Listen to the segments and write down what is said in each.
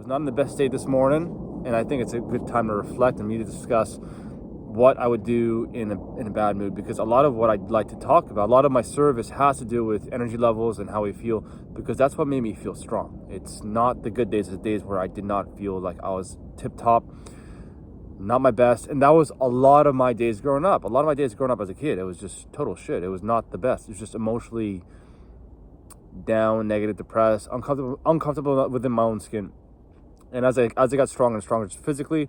was not in the best state this morning, and I think it's a good time to reflect and me to discuss what I would do in a bad mood, because a lot of what I'd like to talk about, a lot of my service has to do with energy levels and how we feel, because that's what made me feel strong. It's not the good days, it's the days where I did not feel like I was tip top, not my best. And that was a lot of my days growing up. A lot of my days growing up as a kid, it was just total shit. It was not the best. It was just emotionally down, negative, depressed, uncomfortable within my own skin. And as I got stronger and stronger just physically,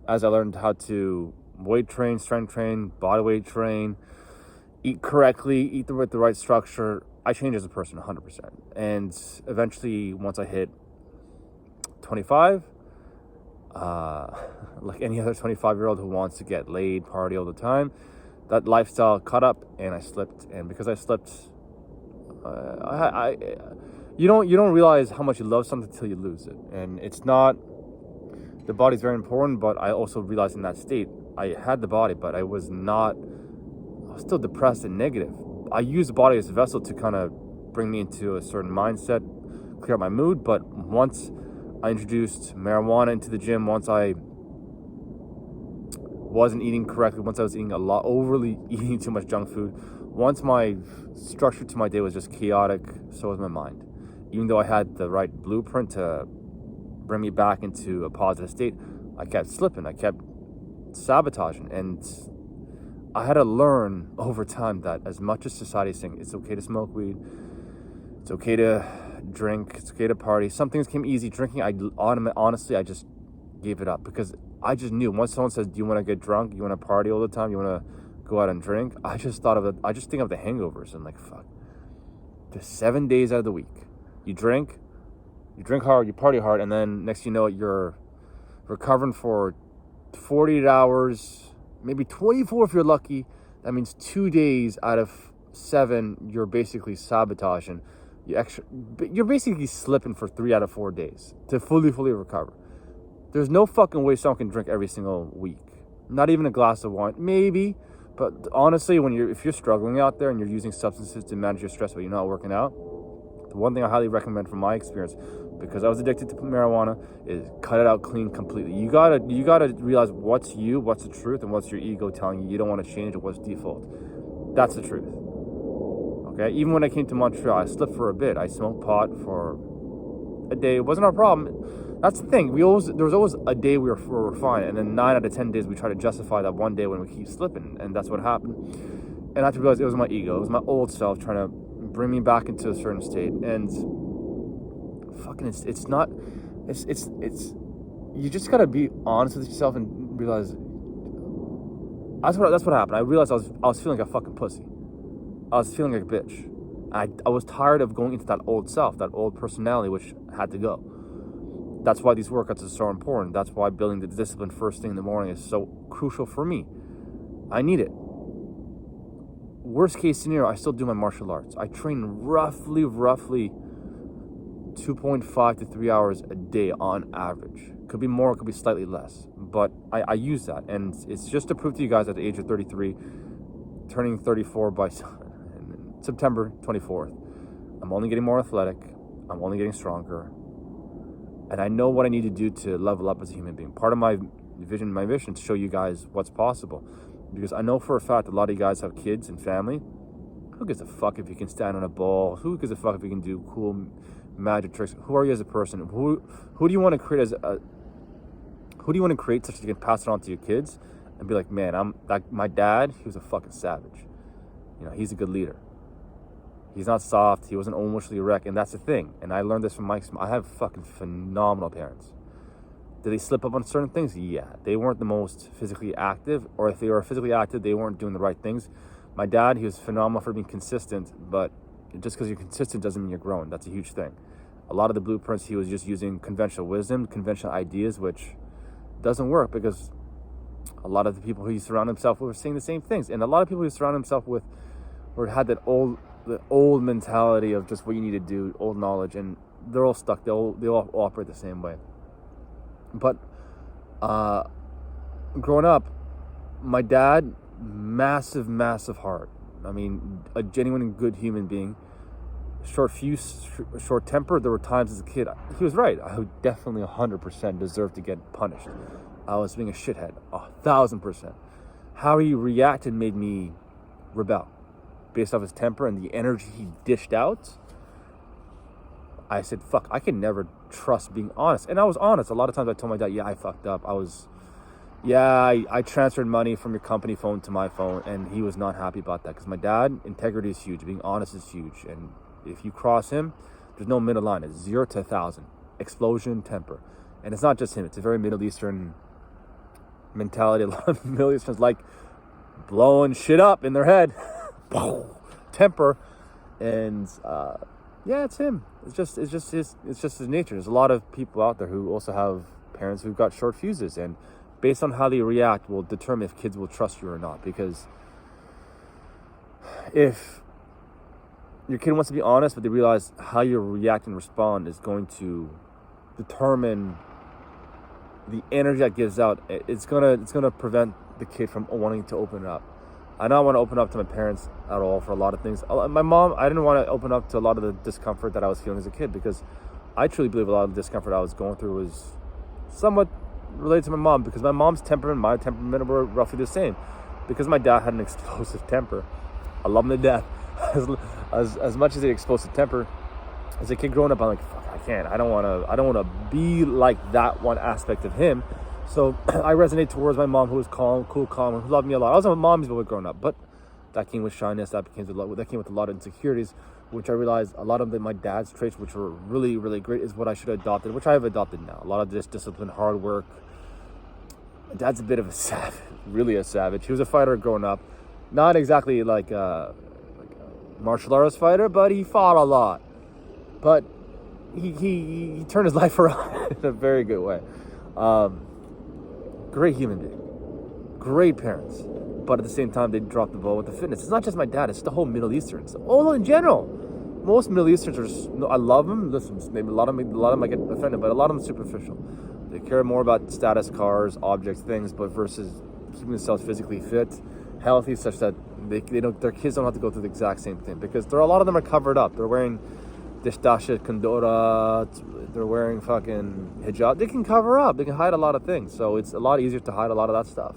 as I learned how to weight train, strength train, body weight train, eat correctly, eat with the right structure, I changed as a person 100%. And eventually, once I hit 25, like any other 25-year-old who wants to get laid, party all the time, that lifestyle caught up and I slipped. And because I slipped, you don't realize how much you love something until you lose it. And it's not, the body's very important, but I also realized in that state, I had the body, but I was still depressed and negative. I used the body as a vessel to kind of bring me into a certain mindset, clear up my mood. But once I introduced marijuana into the gym, once I wasn't eating correctly, once I was eating overly eating too much junk food, once my structure to my day was just chaotic, so was my mind. Even though I had the right blueprint to bring me back into a positive state, I kept slipping, I kept sabotaging. And I had to learn over time that as much as society is saying it's okay to smoke weed, it's okay to drink, it's okay to party, some things came easy. Drinking, honestly, I just gave it up, because I just knew once someone says, do you want to get drunk, you want to party all the time, you want to go out and drink, I just think of the hangovers and like, fuck, just 7 days out of the week you drink hard, you party hard, and then next you know it, you're recovering for 48 hours, maybe 24 if you're lucky. That means 2 days out of 7 you're basically sabotaging. You're basically slipping for 3 out of 4 days to fully recover. There's no fucking way someone can drink every single week. Not even a glass of wine, maybe. But honestly, if you're struggling out there and you're using substances to manage your stress but you're not working out, the one thing I highly recommend from my experience, because I was addicted to marijuana, is cut it out clean completely. You gotta realize what's you, what's the truth, and what's your ego telling you don't want to change, or what's default. That's the truth. Okay? Even when I came to Montreal, I slipped for a bit. I smoked pot for a day. It wasn't our problem. That's the thing. There was always a day we were fine, and then 9 out of 10 days we try to justify that one day when we keep slipping, and that's what happened. And I had to realize it was my ego. It was my old self trying to bring me back into a certain state. And fucking, it's not, you just gotta be honest with yourself and realize that's what happened. I realized I was feeling like a fucking pussy. I was feeling like a bitch. I was tired of going into that old self, that old personality, which had to go. That's why these workouts are so important. That's why building the discipline first thing in the morning is so crucial for me. I need it. Worst case scenario, I still do my martial arts. I train roughly 2.5 to 3 hours a day on average. Could be more, could be slightly less. But I use that. And it's just to prove to you guys at the age of 33, turning 34 by September 24th, I'm only getting more athletic. I'm only getting stronger. And I know what I need to do to level up as a human being. Part of my vision is to show you guys what's possible. Because I know for a fact a lot of you guys have kids and family. Who gives a fuck if you can stand on a ball? Who gives a fuck if you can do cool magic tricks? Who are you as a person? Who do you want to create who do you want to create such that you can pass it on to your kids and be like, man, my dad, he was a fucking savage. You know, he's a good leader. He's not soft. He wasn't emotionally wrecked. And that's the thing. And I learned this from I have fucking phenomenal parents. Did they slip up on certain things? Yeah. They weren't the most physically active, or if they were physically active, they weren't doing the right things. My dad, he was phenomenal for being consistent, but just because you're consistent doesn't mean you're growing. That's a huge thing. A lot of the blueprints, he was just using conventional wisdom, conventional ideas, which doesn't work because a lot of the people who he surrounded himself with were saying the same things. And a lot of people he surrounded himself with had that old mentality of just what you need to do, old knowledge, and they're all stuck. They all operate the same way. But growing up, my dad, massive heart. I mean, a genuine good human being. short fuse, short temper. There were times as a kid, he was right. I would definitely 100% deserve to get punished. I was being a shithead, 1,000%. How he reacted made me rebel. Based off his temper and the energy he dished out, I said, fuck, I can never trust being honest. And I was honest. A lot of times I told my dad, yeah, I fucked up. I transferred money from your company phone to my phone, and he was not happy about that. Because my dad, integrity is huge. Being honest is huge. And if you cross him, there's no middle line. It's 0 to 1,000. Explosion, temper. And it's not just him. It's a very Middle Eastern mentality. A lot of Middle Easterns like blowing shit up in their head. Temper. And yeah, it's him. It's just his nature. There's a lot of people out there who also have parents who've got short fuses, and based on how they react will determine if kids will trust you or not. Because if your kid wants to be honest, but they realize how you react and respond is going to determine the energy that gives out, it's gonna prevent the kid from wanting to open up. I don't want to open up to my parents at all for a lot of things. My mom, I didn't want to open up to a lot of the discomfort that I was feeling as a kid, because I truly believe a lot of the discomfort I was going through was somewhat related to my mom, because my mom's temperament and my temperament were roughly the same. Because my dad had an explosive temper. I love him to death. As much as he had explosive temper, as a kid growing up, I'm like, fuck, I can't. I don't want to be like that one aspect of him. So I resonate towards my mom, who was calm, who loved me a lot. I was a mommy's boy growing up, but that came with shyness. That came with a lot of insecurities, which I realized a lot of my dad's traits, which were really, really great, is what I should have adopted, which I have adopted now. A lot of this discipline, hard work. My dad's a bit of a savage, really a savage. He was a fighter growing up, not exactly like a martial arts fighter, but he fought a lot. But he turned his life around in a very good way. Great human being, great parents, but at the same time they dropped the ball with the fitness. It's not just my dad; it's the whole Middle Easterns, all in general. Most Middle Easterns are. I love them. Listen, maybe a lot of them I get offended, but a lot of them are superficial. They care more about status, cars, objects, things, but versus keeping themselves physically fit, healthy, such that they don't, their kids don't have to go through the exact same thing, because a lot of them are covered up. They're wearing Distasha Kondora, they're wearing fucking hijab. They can cover up, they can hide a lot of things. So it's a lot easier to hide a lot of that stuff.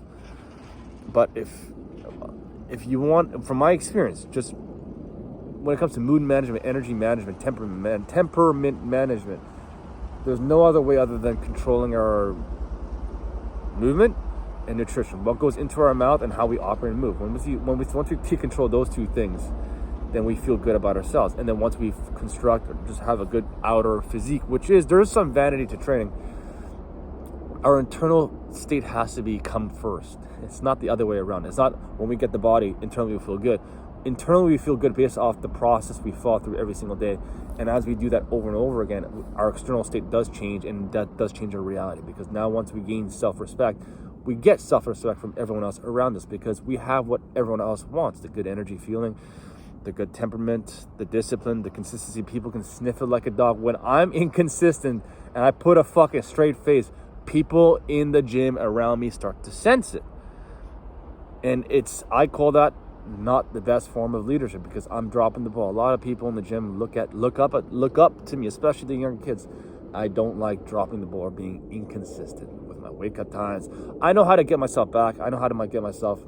But if you want, from my experience, just when it comes to mood management, energy management, temperament management, there's no other way other than controlling our movement and nutrition. What goes into our mouth and how we operate and move. Once we take control of those two things, then we feel good about ourselves. And then once we construct or just have a good outer physique, there is some vanity to training, our internal state has to come first. It's not the other way around. It's not when we get the body, internally we feel good. Internally we feel good based off the process we follow through every single day. And as we do that over and over again, our external state does change, and that does change our reality. Because now once we gain self-respect, we get self-respect from everyone else around us, because we have what everyone else wants: the good energy feeling, the good temperament, the discipline, the consistency. People can sniff it like a dog. When I'm inconsistent and I put a fucking straight face, people in the gym around me start to sense it. And I call that not the best form of leadership, because I'm dropping the ball. A lot of people in the gym look up to me, especially the younger kids. I don't like dropping the ball or being inconsistent with my wake up times. I know how to get myself back. I know how to get myself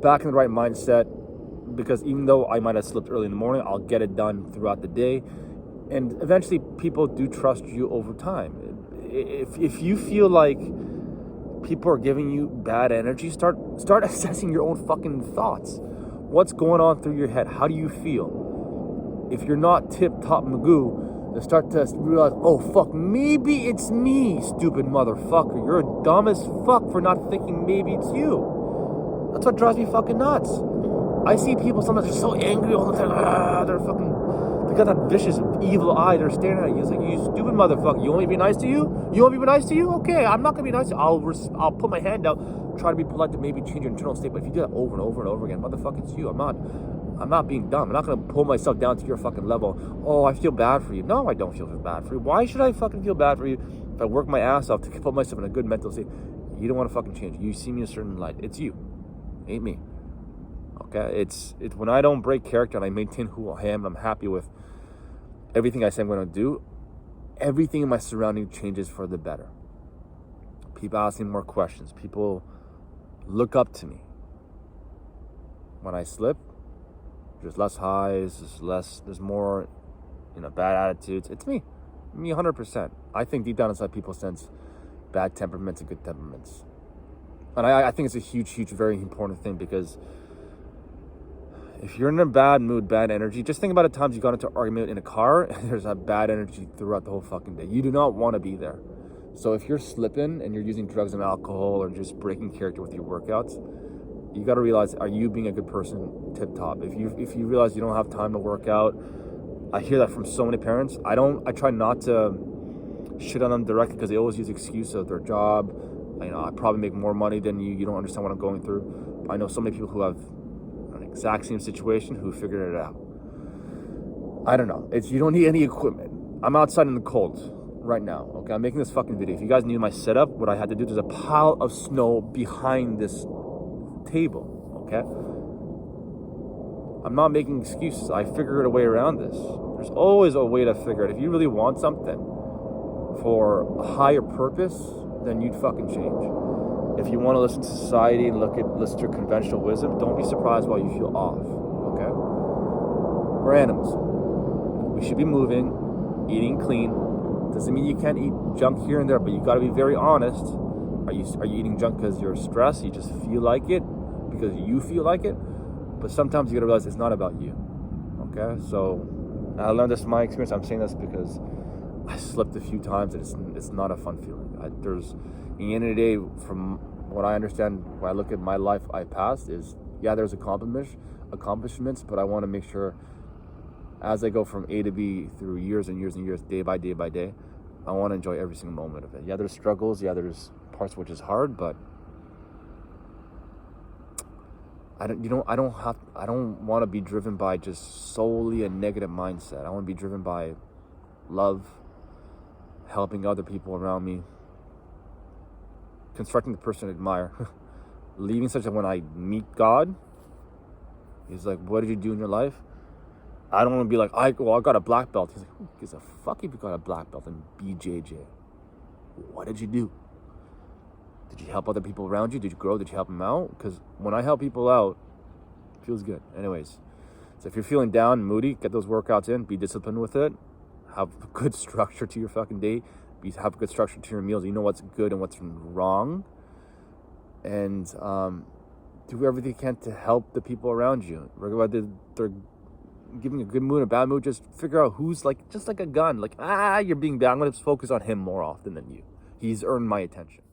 back in the right mindset, because even though I might have slipped early in the morning, I'll get it done throughout the day. And eventually people do trust you over time. If you feel like people are giving you bad energy, start assessing your own fucking thoughts. What's going on through your head? How do you feel? If you're not tip-top Magoo, then start to realize, oh fuck, maybe it's me, stupid motherfucker. You're dumb as fuck for not thinking maybe it's you. That's what drives me fucking nuts. I see people sometimes, they're so angry all the time. They got that vicious, evil eye. They're staring at you. It's like, you stupid motherfucker. You want me to be nice to you? You want me to be nice to you? Okay, I'm not going to be nice to you. I'll put my hand out, try to be polite to maybe change your internal state. But if you do that over and over and over again, motherfucker, it's you. I'm not being dumb. I'm not going to pull myself down to your fucking level. Oh, I feel bad for you. No, I don't feel bad for you. Why should I fucking feel bad for you if I work my ass off to put myself in a good mental state? You don't want to fucking change. You see me in a certain light. It's you. Ain't me. Okay, it's when I don't break character and I maintain who I am, and I'm happy with everything I say I'm going to do. Everything in my surrounding changes for the better. People ask me more questions. People look up to me. When I slip, there's less highs, there's more, bad attitudes. It's me 100%. I think deep down inside people sense bad temperaments and good temperaments. And I think it's a huge, very important thing, because if you're in a bad mood, bad energy, just think about the times you got into an argument in a car and there's that bad energy throughout the whole fucking day. You do not want to be there. So if you're slipping and you're using drugs and alcohol or just breaking character with your workouts, you got to realize, are you being a good person tip top? If you realize you don't have time to work out, I hear that from so many parents. I try not to shit on them directly, because they always use the excuse of their job. I probably make more money than you. You don't understand what I'm going through. I know so many people who have an exact same situation who figured it out. I don't know. You don't need any equipment. I'm outside in the cold right now. Okay, I'm making this fucking video. If you guys knew my setup, what I had to do, there's a pile of snow behind this table. Okay, I'm not making excuses. I figured a way around this. There's always a way to figure it. If you really want something for a higher purpose, then you'd fucking change. If you want to listen to society and listen to conventional wisdom, don't be surprised while you feel off. Okay? We're animals. We should be moving, eating clean. Doesn't mean you can't eat junk here and there, but you got to be very honest. Are you eating junk because you're stressed? You just feel like it because you feel like it? But sometimes you got to realize it's not about you. Okay? So I learned this from my experience. I'm saying this because I slipped a few times, and it's not a fun feeling. At the end of the day, from what I understand, when I look at my life I passed, is there's accomplishments, but I want to make sure as I go from A to B through years and years and years, day by day by day, I want to enjoy every single moment of it. Yeah, there's struggles. Yeah, there's parts which is hard, but I don't want to be driven by just solely a negative mindset. I want to be driven by love, helping other people around me, constructing the person I admire, leaving such that when I meet God, he's like, what did you do in your life? I don't want to be like, I got a black belt. He's like, who gives a fuck if you got a black belt in BJJ? What did you do? Did you help other people around you? Did you grow? Did you help them out? Because when I help people out, it feels good. Anyways, so if you're feeling down, moody, get those workouts in. Be disciplined with it. Have good structure to your fucking day. Have good structure to your meals. You know what's good and what's wrong. And do everything you can to help the people around you. Whether they're giving a good mood or a bad mood, just figure out who's just like a gun. Like, you're being bad. I'm going to focus on him more often than you. He's earned my attention.